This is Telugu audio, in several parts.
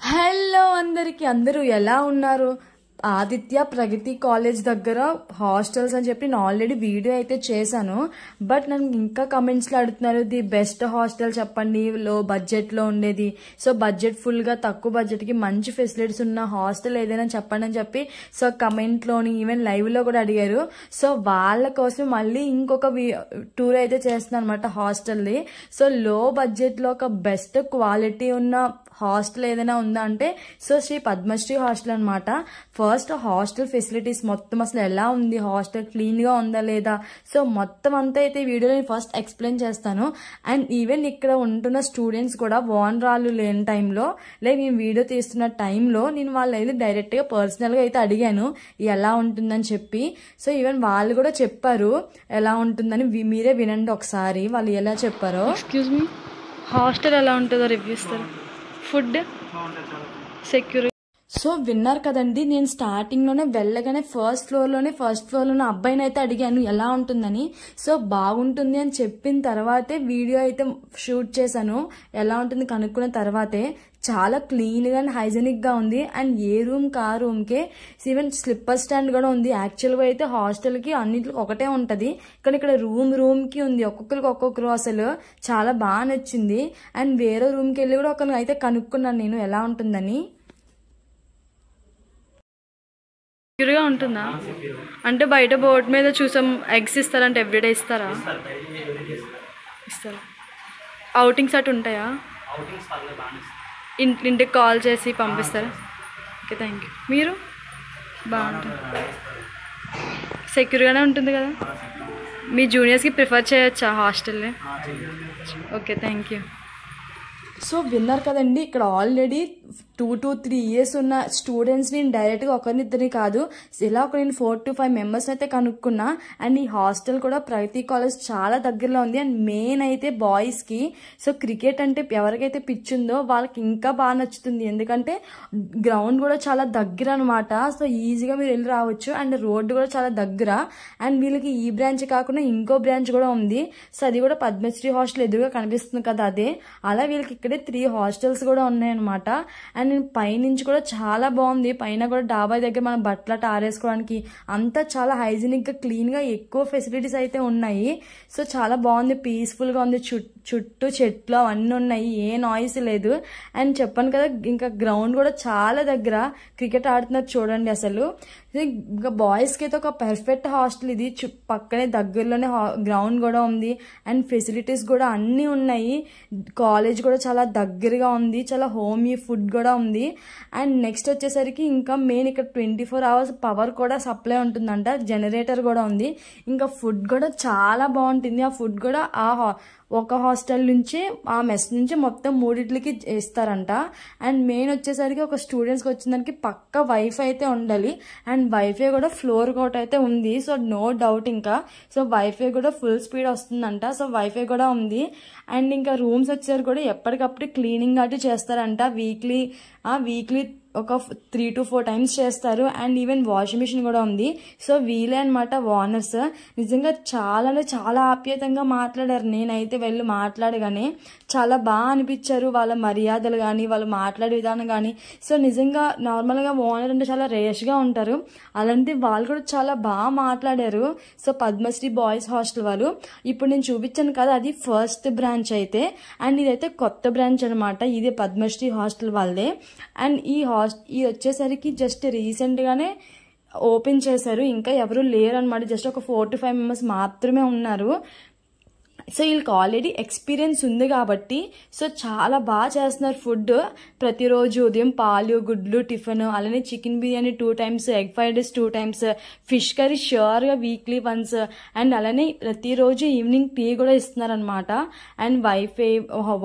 హలో అందరికి అందరూ ఎలా ఉన్నారు? ఆదిత్య ప్రగతి కాలేజ్ దగ్గర హాస్టల్స్ అని చెప్పి నేను ఆల్రెడీ వీడియో అయితే చేశాను. బట్ నన్ను ఇంకా కమెంట్స్ లో అడుగుతున్నారు, ది బెస్ట్ హాస్టల్ చెప్పండి, లో బడ్జెట్ లో ఉండేది. సో బడ్జెట్ ఫుల్ గా తక్కువ బడ్జెట్ కి మంచి ఫెసిలిటీస్ ఉన్న హాస్టల్ ఏదైనా చెప్పండి అని చెప్పి సో కమెంట్ లోని ఈవెన్ లైవ్ లో కూడా అడిగారు. సో వాళ్ళ కోసం మళ్ళీ ఇంకొక టూర్ అయితే చేస్తున్నాను అనమాట హాస్టల్ది. సో లో బడ్జెట్ లో ఒక బెస్ట్ క్వాలిటీ ఉన్న హాస్టల్ ఏదైనా ఉందా అంటే సో శ్రీ పద్మశ్రీ హాస్టల్ అనమాట. ఫస్ట్ హాస్టల్ ఫెసిలిటీస్ మొత్తం అసలు ఎలా ఉంది, హాస్టల్ క్లీన్ గా ఉందా లేదా, సో మొత్తం అంతా అయితే వీడియోలో ఫస్ట్ ఎక్స్ప్లెయిన్ చేస్తాను. అండ్ ఈవెన్ ఇక్కడ ఉంటున్న స్టూడెంట్స్ కూడా ఓనరాళ్ళు లేని టైంలో లైక్ నేను వీడియో తీస్తున్న టైంలో నేను వాళ్ళు అయితే డైరెక్ట్ గా పర్సనల్ గా అయితే అడిగాను ఎలా ఉంటుందని చెప్పి. సో ఈవెన్ వాళ్ళు కూడా చెప్పారు ఎలా ఉంటుందని. మీరే వినండి ఒకసారి వాళ్ళు ఎలా చెప్పారో. ఎక్స్క్యూజ్ మీ, హాస్టల్ ఎలా ఉంటుందో రివ్యూ ఇస్తారు? Food, security. సో విన్నారు కదండి, నేను స్టార్టింగ్ లోనే వెళ్ళగానే ఫస్ట్ ఫ్లోర్ లోనే అబ్బాయిని అయితే అడిగాను ఎలా ఉంటుందని. సో బాగుంటుంది అని చెప్పిన తర్వాతే వీడియో అయితే షూట్ చేశాను. ఎలా ఉంటుంది కనుక్కున్న తర్వాతే. చాలా క్లీన్ గా అండ్ హైజెనిక్ గా ఉంది. అండ్ ఏ రూమ్ కా రూమ్ కే ఈవెన్ స్లిప్పర్ స్టాండ్ కూడా ఉంది. యాక్చువల్ గా అయితే హాస్టల్ కి అన్నింటికి ఒకటే ఉంటది, కానీ ఇక్కడ రూమ్ కి ఉంది. ఒక్కొక్కరికి ఒక్కొక్కరు అసలు చాలా బాగా నచ్చింది. అండ్ వేరే రూమ్ కి వెళ్ళి కూడా ఒకరిని అయితే కనుక్కున్నాను నేను ఎలా ఉంటుందని. సెక్యూర్గా ఉంటుందా అంటే బయట బోర్డు మీద చూసాం ఎగ్స్ ఇస్తారంటే ఎవ్రీడే ఇస్తారా? ఇస్తారా? అవుటింగ్స్ అటు ఉంటాయా? ఇంటికి కాల్ చేసి పంపిస్తారా? Okay, thank you. మీరు బాగుంటుంది, సెక్యూర్గానే ఉంటుంది కదా. మీ జూనియర్స్కి ప్రిఫర్ చేయొచ్చా హాస్టల్ని? Okay, thank you. సో విన్నారు కదండి, ఇక్కడ ఆల్రెడీ 2 to 3 years ఉన్న స్టూడెంట్స్ నేను డైరెక్ట్గా ఒకరినిద్దరిని కాదు, ఇలా ఒక నేను 4 to 5 members అయితే కనుక్కున్నా. అండ్ ఈ హాస్టల్ కూడా ప్రగతి కాలేజ్ చాలా దగ్గరలో ఉంది. అండ్ మెయిన్ అయితే బాయ్స్కి సో క్రికెట్ అంటే ఎవరికైతే పిచ్ ఉందో వాళ్ళకి ఇంకా బాగా నచ్చుతుంది, ఎందుకంటే గ్రౌండ్ కూడా చాలా దగ్గర అనమాట. సో ఈజీగా మీరు వెళ్ళి రావచ్చు. అండ్ రోడ్డు కూడా చాలా దగ్గర. అండ్ వీళ్ళకి ఈ బ్రాంచ్ కాకుండా ఇంకో బ్రాంచ్ కూడా ఉంది. సో అది కూడా పద్మశ్రీ హాస్టల్ ఎదురుగా కనిపిస్తుంది కదా, అదే. అలా వీళ్ళకి ఇక్కడే 3 హాస్టల్స్ కూడా ఉన్నాయన్నమాట. అండ్ నేను పైనుంచి కూడా చాలా బాగుంది. పైన కూడా డాబా దగ్గర మనం బట్టలు ఆరేసుకోవడానికి అంతా చాలా హైజీనిక్ గా క్లీన్ గా ఎక్కువ ఫెసిలిటీస్ అయితే ఉన్నాయి. సో చాలా బాగుంది, పీస్ఫుల్ గా ఉంది. చుట్టూ చెట్లు అవన్నీ ఉన్నాయి, ఏ నాయిస్ లేదు. అండ్ చెప్పాను కదా ఇంకా గ్రౌండ్ కూడా చాలా దగ్గర, క్రికెట్ ఆడుతున్నారు చూడండి అసలు. ఇంకా బాయ్స్కి అయితే ఒక పర్ఫెక్ట్ హాస్టల్ ఇది. పక్కనే దగ్గరలోనే గ్రౌండ్ కూడా ఉంది. అండ్ ఫెసిలిటీస్ కూడా అన్నీ ఉన్నాయి. కాలేజ్ కూడా చాలా దగ్గరగా ఉంది. చాలా హోమీ ఫుడ్ కూడా ఉంది. అండ్ నెక్స్ట్ వచ్చేసరికి ఇంకా మెయిన్ ఇక్కడ 24 hours పవర్ కూడా సప్లై ఉంటుందంట, జనరేటర్ కూడా ఉంది. ఇంకా ఫుడ్ కూడా చాలా బాగుంటుంది. ఆ ఫుడ్ కూడా ఒక హాస్టల్ నుంచి ఆ మెస్ నుంచి మొత్తం 3 ఇస్తారంట. అండ్ మెయిన్ వచ్చేసరికి ఒక స్టూడెంట్స్కి వచ్చిందానికి పక్క వైఫై అయితే ఉండాలి. అండ్ వైఫై కూడా ఫ్లోర్ కోట్ అయితే ఉంది. సో నో డౌట్ ఇంకా సో వైఫై కూడా ఫుల్ స్పీడ్ వస్తుందంట. సో వైఫై కూడా ఉంది. అండ్ ఇంకా రూమ్స్ వచ్చేసరికి కూడా ఎప్పటికప్పుడు క్లీనింగ్ అటు చేస్తారంట. వీక్లీ ఒక 3 to 4 times చేస్తారు. అండ్ ఈవెన్ వాషింగ్ మిషన్ కూడా ఉంది. సో వీలే అనమాట ఓనర్స్. నిజంగా చాలా ఆప్యాయంగా మాట్లాడారు. నేనైతే వెళ్ళి మాట్లాడగానే చాలా బాగా అనిపించారు వాళ్ళ మర్యాదలు కానీ వాళ్ళు మాట్లాడే విధానం కానీ. సో నిజంగా నార్మల్గా ఓనర్ అంటే చాలా రేష్గా ఉంటారు, అలాంటి వాళ్ళు కూడా చాలా బాగా మాట్లాడారు. సో పద్మశ్రీ బాయ్స్ హాస్టల్ వాళ్ళు ఇప్పుడు నేను చూపించాను కదా, అది ఫస్ట్ బ్రాంచ్ అయితే. అండ్ ఇదైతే కొత్త బ్రాంచ్ అనమాట, ఇదే పద్మశ్రీ హాస్టల్ వాళ్ళదే. అండ్ ఇది వచ్చేసరికి జస్ట్ రీసెంట్ గానే ఓపెన్ చేశారు, ఇంకా ఎవరు లేరు అనమాట. జస్ట్ ఒక 4 to 5 members మాత్రమే ఉన్నారు. సో వీళ్ళకి ఆల్రెడీ ఎక్స్పీరియన్స్ ఉంది కాబట్టి సో చాలా బాగా చేస్తున్నారు ఫుడ్. ప్రతిరోజు ఉదయం పాలు గుడ్లు టిఫిన్, అలానే chicken biryani 2 times, egg fried rice 2 times, fish curry ష్యూర్గా వీక్లీ వన్స్. అండ్ అలానే ప్రతిరోజు ఈవినింగ్ టీ కూడా ఇస్తున్నారనమాట. And wifi,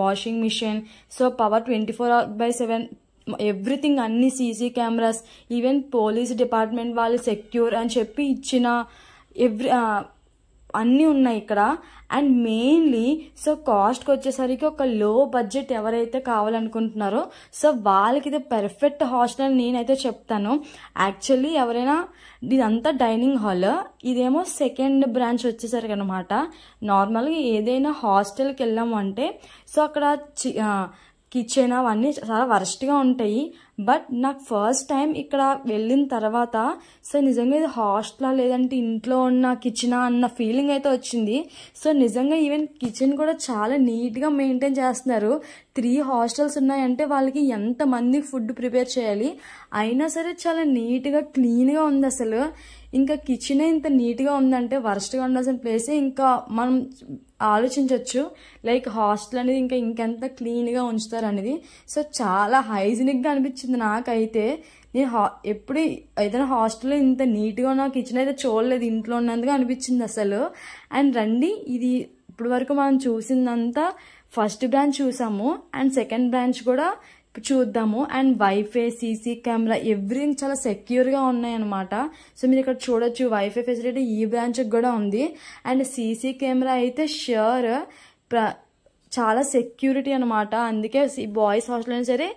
washing machine, so power 24/7, everything, అన్ని CC cameras, even police department వాళ్ళు సెక్యూర్ అని చెప్పి ఇచ్చిన అన్నీ ఉన్నాయి ఇక్కడ. అండ్ మెయిన్లీ సో కాస్ట్కి వచ్చేసరికి ఒక లో బడ్జెట్ ఎవరైతే కావాలనుకుంటున్నారో సో వాళ్ళకి ఇది పర్ఫెక్ట్ హాస్టల్ అని నేనైతే చెప్తాను. యాక్చువల్లీ ఎవరైనా ఇదంతా డైనింగ్ హాల్, ఇదేమో సెకండ్ బ్రాంచ్ వచ్చేసరికి అనమాట. నార్మల్గా ఏదైనా హాస్టల్కి వెళ్ళాము అంటే సో అక్కడ కిచెన్ అవన్నీ చాలా వరస్ట్గా ఉంటాయి. బట్ నాకు ఫస్ట్ టైం ఇక్కడ వెళ్ళిన తర్వాత సో నిజంగా ఇది హాస్టలా లేదంటే ఇంట్లో ఉన్న కిచెనా అన్న ఫీలింగ్ అయితే వచ్చింది. సో నిజంగా ఈవెన్ కిచెన్ కూడా చాలా నీట్గా మెయింటైన్ చేస్తున్నారు. 3 హాస్టల్స్ ఉన్నాయంటే వాళ్ళకి ఎంతమందికి ఫుడ్ ప్రిపేర్ చేయాలి, అయినా సరే చాలా నీట్గా క్లీన్గా ఉంది అసలు. ఇంకా కిచెనే ఇంత నీట్గా ఉందంటే వరస్ట్గా ఉండాల్సిన ప్లేసే ఇంకా మనం ఆలోచించవచ్చు లైక్ హాస్టల్ అనేది ఇంకెంత క్లీన్గా ఉంచుతారు అనేది. సో చాలా హైజీనిక్గా అనిపించింది నాకైతే. నేను ఎప్పుడు ఏదైనా హాస్టల్లో ఇంత నీట్గా ఉన్న కిచెన్ అయితే చూడలేదు, ఇంట్లో ఉన్నందుగా అనిపించింది అసలు. అండ్ రండి, ఇది ఇప్పుడు వరకు మనం చూసిందంతా ఫస్ట్ బ్రాంచ్ చూసాము అండ్ సెకండ్ బ్రాంచ్ కూడా చూద్దాము. And wifi, CC camera everything చాలా సెక్యూర్గా ఉన్నాయన్నమాట. సో మీరు ఇక్కడ చూడొచ్చు వైఫై ఫెసిలిటీ ఈ బ్రాంచ్కి కూడా ఉంది. అండ్ సీసీ కెమెరా అయితే ష్యూర్ చాలా సెక్యూరిటీ అనమాట. అందుకే బాయ్స్ హాస్టల్ అయినా సరే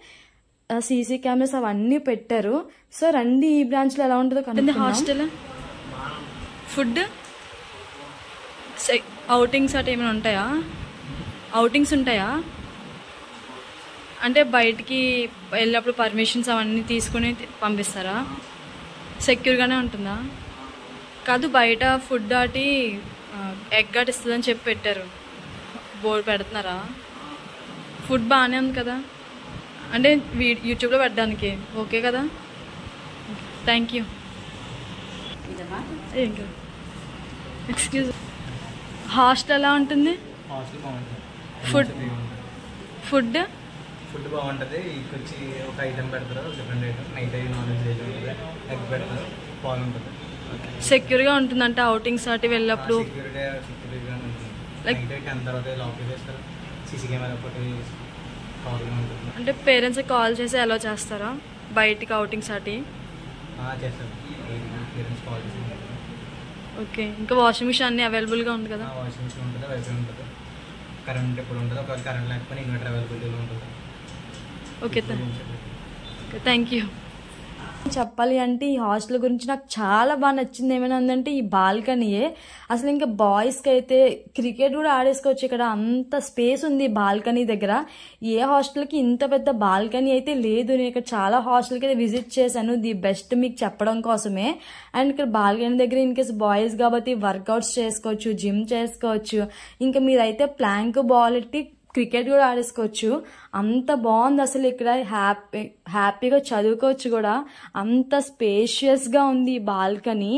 సీసీ కెమెరాస్ అవన్నీ పెట్టారు. సో రండి ఈ బ్రాంచ్లో ఎలా ఉంటుందో కనుక. హాస్టల్ ఫుడ్ అవుటింగ్స్ అటు ఏమైనా ఉంటాయా? అవుటింగ్స్ ఉంటాయా అంటే బయటికి వెళ్ళినప్పుడు పర్మిషన్స్ అవన్నీ తీసుకుని పంపిస్తారా? సెక్యూర్గానే ఉంటుందా? కాదు, బయట ఫుడ్ అటు ఎగ్ అటు ఇస్తుందని చెప్పి పెట్టారు, బోర్డు పెడుతున్నారా? ఫుడ్ బాగానే ఉంది కదా, అంటే యూట్యూబ్లో పెట్టడానికి ఓకే కదా? Thank you. ఎక్స్క్యూజ్, హాస్టల్ ఎలా ఉంటుంది? ఫుడ్ ఫుడ్ ఫుడ్ బాగుంటుంది. వచ్చి ఒక ఐటమ్ పెడతారు, డిఫరెంట్ ఐటమ్, నైట్ అయ్యి నాన్ వెజ్ ఐటమ్ ఉంటుంది, ఎగ్ పెడతారు, బాగుంటుంది. సెక్యూర్గా ఉంటుందంటే అవుటింగ్స్ అటు వెళ్ళినప్పుడు? సెక్యూరిటీగా ఉంటుంది. లైక్ 10 తర్వాత లాక్ చేస్తారు, సీసీ కెమెరా ఒకటి ప్రాబ్లం ఉంటుంది. అంటే పేరెంట్స్కి కాల్ చేసి అలో చేస్తారా బయటికి అవుటింగ్స్ అటు? చేస్తారు, పేరెంట్స్ కాల్ చేసి. ఓకే, ఇంకా వాషింగ్ మిషన్ అన్నీ అవైలబుల్గా ఉంది కదా? వాషింగ్ మిషన్ ఉంటుంది, వైఫై ఉంటుంది, కరెంట్ ఎప్పుడు ఉంటుంది, ఒకవేళ కరెంట్ లేకపోతే ఇన్వర్టర్ అవైలబిలిటీలో ఉంటుంది. Okay, thank you. చెప్పాలి అంటే ఈ హాస్టల్ గురించి నాకు చాలా బాగా నచ్చింది ఏమైనా ఉందంటే ఈ బాల్కనీయే. అసలు ఇంకా బాయ్స్కి అయితే క్రికెట్ కూడా ఆడేసుకోవచ్చు, ఇక్కడ అంత స్పేస్ ఉంది బాల్కనీ దగ్గర. ఏ హాస్టల్కి ఇంత పెద్ద బాల్కనీ అయితే లేదు. నేను ఇక్కడ చాలా హాస్టల్కి అయితే విజిట్ చేశాను, ది బెస్ట్ మీకు చెప్పడం కోసమే. అండ్ ఇక్కడ బాల్కనీ దగ్గర ఇన్ కేస్ బాయ్స్ కాబట్టి వర్కౌట్స్ చేసుకోవచ్చు, జిమ్ చేసుకోవచ్చు, ఇంకా మీరైతే ప్లాంక్ బాల్ ఎట్టి క్రికెట్ కూడా ఆడేసుకోవచ్చు. అంత బాగుంది అసలు. ఇక్కడ హ్యాపీగా చదువుకోవచ్చు కూడా, అంత స్పేషియస్గా ఉంది. బాల్కనీ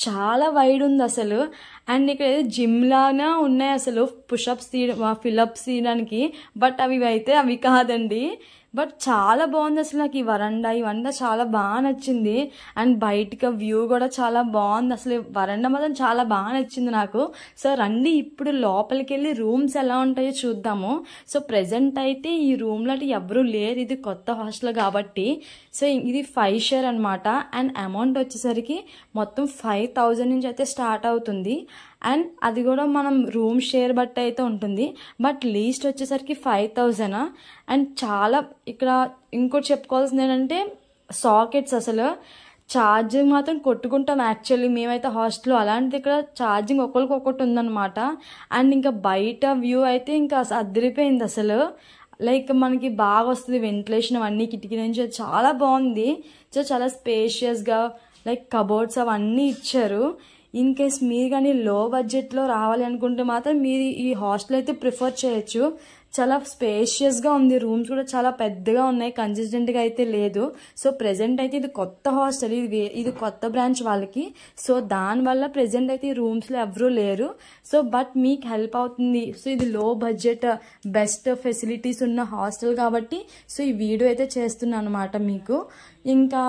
చాలా వైడ్ ఉంది అసలు. అండ్ ఇక్కడ ఏదో జిమ్ లాగా ఉన్నాయి అసలు, పుషప్స్ ఫిలప్స్ తీయడానికి. బట్ అవి కాదండి. బట్ చాలా బాగుంది అసలు. నాకు ఈ వరండా ఇవంతా చాలా బాగా నచ్చింది. అండ్ బయటకు వ్యూ కూడా చాలా బాగుంది అసలు. వరండా మాత్రం చాలా బాగా నచ్చింది నాకు. సో రండి ఇప్పుడు లోపలికి వెళ్ళి రూమ్స్ ఎలా ఉంటాయో చూద్దాము. సో ప్రెజెంట్ అయితే ఈ రూమ్లో ఎవరూ లేరు, ఇది కొత్త హాస్టల్ కాబట్టి. సో ఇది 5 షేర్ అనమాట. అండ్ అమౌంట్ వచ్చేసరికి మొత్తం 5000 నుంచి అయితే స్టార్ట్ అవుతుంది. అండ్ అది కూడా మనం రూమ్ షేర్ బట్టి అయితే ఉంటుంది. బట్ లీస్ట్ వచ్చేసరికి 5000. అండ్ చాలా ఇక్కడ ఇంకోటి చెప్పుకోవాల్సింది ఏంటంటే సాకెట్స్, అసలు ఛార్జింగ్ మాత్రం కొట్టుకుంటాం యాక్చువల్లీ మేమైతే హాస్టల్లో. అలాంటిది ఇక్కడ ఛార్జింగ్ ఒకరికి ఉందన్నమాట. అండ్ ఇంకా బయట వ్యూ అయితే ఇంకా అదిరిపోయింది అసలు. లైక్ మనకి బాగా వస్తుంది వెంటిలేషన్ అవన్నీ కిటికీ నుంచి, చాలా బాగుంది. సో చాలా స్పేషియస్గా లైక్ కబోర్డ్స్ అవన్నీ ఇచ్చారు. ఇన్ కేస్ మీరు కానీ లో బడ్జెట్లో రావాలి అనుకుంటే మాత్రం మీరు ఈ హాస్టల్ అయితే ప్రిఫర్ చేయొచ్చు. చాలా స్పేషియస్గా ఉంది, రూమ్స్ కూడా చాలా పెద్దగా ఉన్నాయి, కన్సిస్టెంట్గా అయితే లేదు. సో ప్రెజెంట్ అయితే ఇది కొత్త హాస్టల్, ఇది కొత్త బ్రాంచ్ వాళ్ళకి. సో దానివల్ల ప్రెజెంట్ అయితే ఈ రూమ్స్లో ఎవరూ లేరు. సో బట్ మీకు హెల్ప్ అవుతుంది. సో ఇది లో బడ్జెట్ బెస్ట్ ఫెసిలిటీస్ ఉన్న హాస్టల్ కాబట్టి సో ఈ వీడియో అయితే చేస్తున్నాను అనమాట మీకు. ఇంకా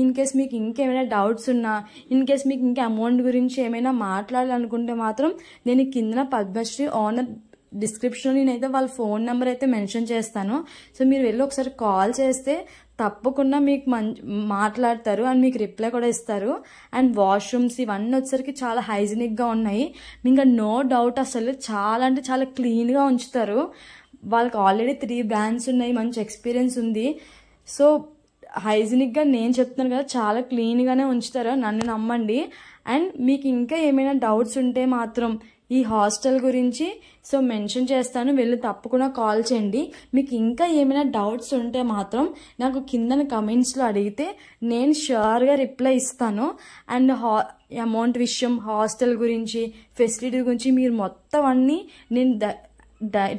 ఇన్ కేస్ మీకు ఇంకేమైనా డౌట్స్ ఉన్నా, ఇన్ కేస్ మీకు ఇంకా అమౌంట్ గురించి ఏమైనా మాట్లాడాలనుకుంటే మాత్రం నేను కింద పద్మశ్రీ ఓనర్ డిస్క్రిప్షన్లో నేనైతే వాళ్ళ ఫోన్ నెంబర్ అయితే మెన్షన్ చేస్తాను. సో మీరు వెళ్ళి ఒకసారి కాల్ చేస్తే తప్పకుండా మీకు మాట్లాడతారు అండ్ మీకు రిప్లై కూడా ఇస్తారు. అండ్ వాష్రూమ్స్ ఇవన్నీ వచ్చేసరికి చాలా హైజీనిక్గా ఉన్నాయి. ఇంకా నో డౌట్ అసలు చాలా అంటే చాలా క్లీన్గా ఉంచుతారు. వాళ్ళకి ఆల్రెడీ 3 బ్రాండ్స్ ఉన్నాయి, మంచి ఎక్స్పీరియన్స్ ఉంది. సో హైజీనిక్గా నేను చెప్తున్నాను కదా, చాలా క్లీన్గానే ఉంచుతారు, నన్ను నమ్మండి. అండ్ మీకు ఇంకా ఏమైనా డౌట్స్ ఉంటే మాత్రం ఈ హాస్టల్ గురించి సో మెన్షన్ చేస్తాను, వెళ్ళి తప్పకుండా కాల్ చేయండి. మీకు ఇంకా ఏమైనా డౌట్స్ ఉంటే మాత్రం నాకు కింద కమెంట్స్లో అడిగితే నేను ష్యూర్గా రిప్లై ఇస్తాను. అండ్ అమౌంట్ విషయం, హాస్టల్ గురించి, ఫెసిలిటీ గురించి మీరు మొత్తం అన్నీ నేను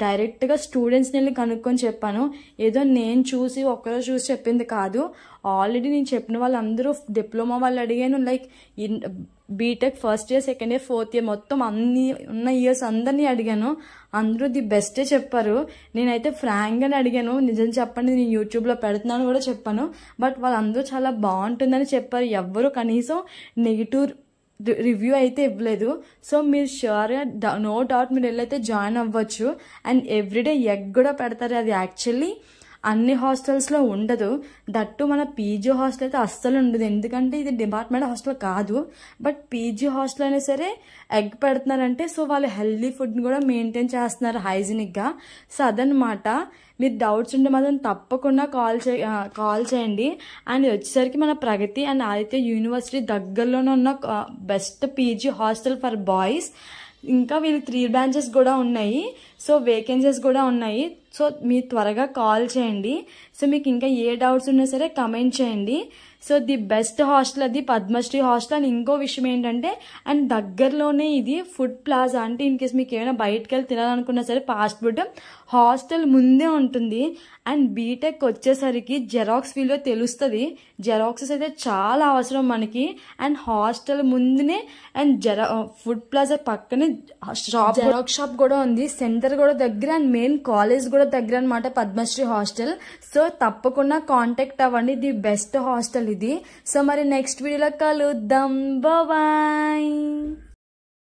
డైరెక్ట్గా స్టూడెంట్స్ని వెళ్ళి కనుక్కొని చెప్పాను. ఏదో నేను చూసి ఒక్కరోజు చూసి చెప్పింది కాదు. ఆల్రెడీ నేను చెప్పిన వాళ్ళందరూ డిప్లొమా వాళ్ళు అడిగాను, like BTech first year, second year, fourth year మొత్తం అన్ని ఉన్న ఇయర్స్ అందరినీ అడిగాను. అందరూ ది బెస్టే చెప్పారు. నేనైతే ఫ్రాంక్గానే అడిగాను, నిజం చెప్పండి నేను యూట్యూబ్లో పెడుతున్నాను కూడా చెప్పాను. బట్ వాళ్ళందరూ చాలా బాగుంటుందని చెప్పారు. ఎవ్వరూ కనీసం నెగిటివ్ రివ్యూ అయితే ఇవ్వలేదు. సో మీరు ష్యూర్గా నో డౌట్ మీరు వెళ్ళైతే జాయిన్ అవ్వచ్చు. అండ్ ఎవ్రీడే ఎగ్ కూడా పెడతారు. అది యాక్చువల్లీ అన్ని హాస్టల్స్లో ఉండదు. దట్టు మన పీజీ హాస్టల్ అయితే అస్సలు ఉండదు, ఎందుకంటే ఇది డిపార్ట్మెంట్ హాస్టల్ కాదు. బట్ పీజీ హాస్టల్ అయినా సరే ఎగ్ పెడుతున్నారంటే సో వాళ్ళు హెల్దీ ఫుడ్ని కూడా మెయింటైన్ చేస్తున్నారు హైజీనిక్గా. సో అదనమాట. మీరు డౌట్స్ ఉంటే మాత్రం తప్పకుండా కాల్ చేయండి. అండ్ వచ్చేసరికి మన ప్రగతి అండ్ ఆదిత్య యూనివర్సిటీ దగ్గరలోనే ఉన్న best PG hostel for boys. ఇంకా వీళ్ళు 3 బ్రాంచెస్ కూడా ఉన్నాయి. సో వేకెన్సీస్ కూడా ఉన్నాయి. సో మీరు త్వరగా కాల్ చేయండి. సో మీకు ఇంకా ఏ డౌట్స్ ఉన్నా సరే కమెంట్ చేయండి. సో ది బెస్ట్ హాస్టల్ అది పద్మశ్రీ హాస్టల్. అండ్ ఇంకో విషయం ఏంటంటే, అండ్ దగ్గరలోనే ఇది ఫుడ్ ప్లాజా, అంటే ఇన్ కేస్ మీకు ఏమైనా బయటకు వెళ్ళి తినాలనుకున్నా సరే ఫాస్ట్ ఫుడ్ హాస్టల్ ముందే ఉంటుంది. అండ్ బీటెక్ వచ్చేసరికి జెరాక్స్ ఫీల్డ్లో తెలుస్తుంది. జెరాక్సెస్ అయితే చాలా అవసరం మనకి. అండ్ హాస్టల్ ముందునే అండ్ ఫుడ్ ప్లాజా పక్కనే జెరాక్స్ షాప్ కూడా ఉంది. సెంటర్ కూడా దగ్గర అండ్ మెయిన్ కాలేజ్ కూడా దగ్గర అనమాట పద్మశ్రీ హాస్టల్. సో తప్పకుండా కాంటాక్ట్ అవ్వండి. ది బెస్ట్ హాస్టల్ ఇది. సో మరి నెక్స్ట్ వీడియోలో కలుద్దాం. బాయ్.